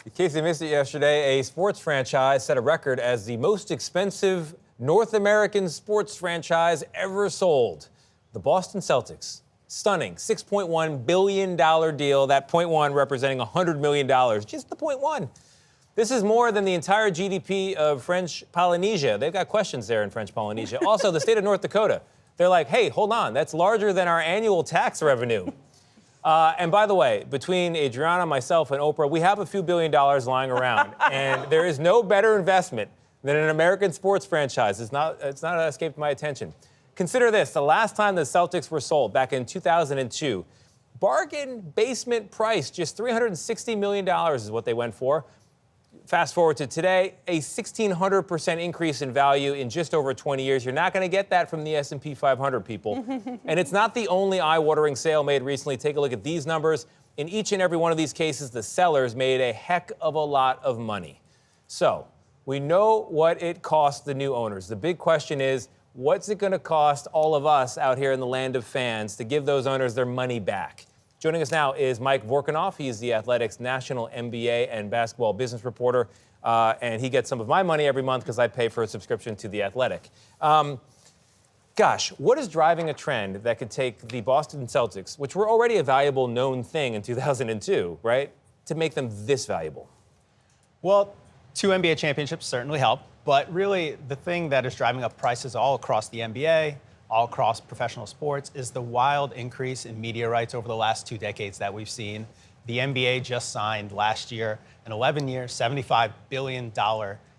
In case you missed it yesterday, a sports franchise set a record as the most expensive North American sports franchise ever sold. The Boston Celtics. Stunning $6.1 billion deal, that .1 representing $100 million. Just the .1. This is more than the entire GDP of French Polynesia. They've got questions there in French Polynesia. Also, the state of North Dakota. They're like, hey, hold on, that's larger than our annual tax revenue. And by the way, between Adriana, myself, and Oprah, we have a few $1 billion lying around. And there is no better investment than an American sports franchise. It's not escaped my attention. Consider this, the last time the Celtics were sold, back in 2002, bargain basement price, just $360 million is what they went for. Fast forward to today, a 1,600% increase in value in just over 20 years. You're not going to get that from the S&P 500, people. And it's not the only eye-watering sale made recently. Take a look at these numbers. In each and every one of these cases, the sellers made a heck of a lot of money. So we know what it cost the new owners. The big question is, what's it going to cost all of us out here in the land of fans to give those owners their money back? Joining us now is Mike Vorkunov. He's the Athletics national NBA and basketball business reporter, and he gets some of my money every month because I pay for a subscription to The Athletic. Gosh, what is driving a trend that could take the Boston Celtics, which were already a valuable known thing in 2002, right, to make them this valuable? Well, 2 NBA championships certainly help, but really the thing that is driving up prices all across the NBA, all across professional sports, is the wild increase in media rights over the last 2 decades that we've seen. The NBA just signed last year an 11-year, $75 billion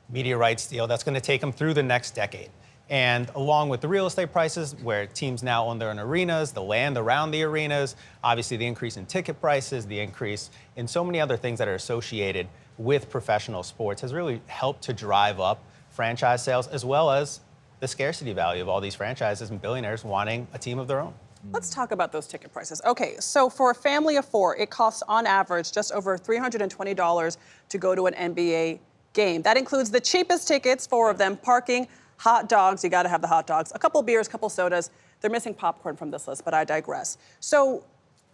media rights deal that's going to take them through the next decade. And along with the real estate prices, where teams now own their own arenas, the land around the arenas, obviously the increase in ticket prices, the increase in so many other things that are associated with professional sports has really helped to drive up franchise sales, as well as the scarcity value of all these franchises and billionaires wanting a team of their own. Let's talk about those ticket prices. Okay, so for a family of 4, it costs on average just over $320 to go to an NBA game. That includes the cheapest tickets, 4 of them, parking, hot dogs, you gotta have the hot dogs, a couple beers, couple sodas. They're missing popcorn from this list, but I digress. So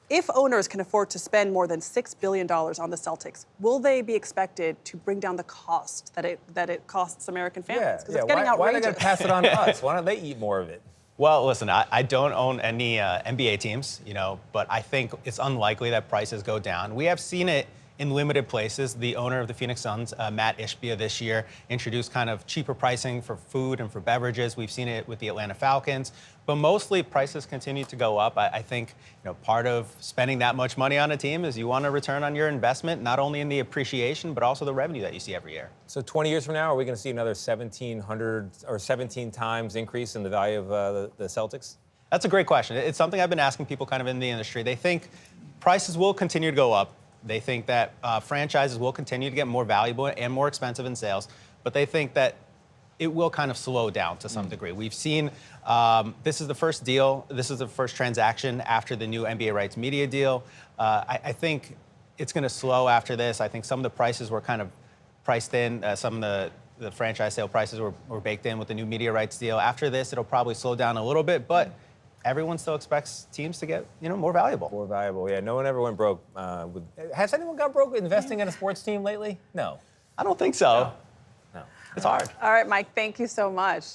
if owners can afford to spend more than $6 billion on the Celtics, will they be expected to bring down the cost that it costs American families? Because it's getting outrageous. Why are they going to pass it on to us? Why don't they eat more of it? Well, listen, I don't own any NBA teams, but I think it's unlikely that prices go down. We have seen it in limited places. The owner of the Phoenix Suns, Matt Ishbia, this year introduced kind of cheaper pricing for food and for beverages. We've seen it with the Atlanta Falcons, but mostly prices continue to go up. I think part of spending that much money on a team is you want a return on your investment, not only in the appreciation, but also the revenue that you see every year. So 20 years from now, are we going to see another 1,700 or 17 times increase in the value of the Celtics? That's a great question. It's something I've been asking people kind of in the industry. They think prices will continue to go up. They think that franchises will continue to get more valuable and more expensive in sales, but they think that it will kind of slow down to some degree. We've seen this is the first deal, this is the first transaction after the new NBA rights media deal. I think it's going to slow after this. I think some of the prices were kind of priced in. Some of the franchise sale prices were baked in with the new media rights deal. After this, it'll probably slow down a little bit, but everyone still expects teams to get, more valuable. More valuable, yeah. No one ever went broke. Has anyone gone broke investing in a sports team lately? No. I don't think so. No. It's hard. All right, Mike, thank you so much.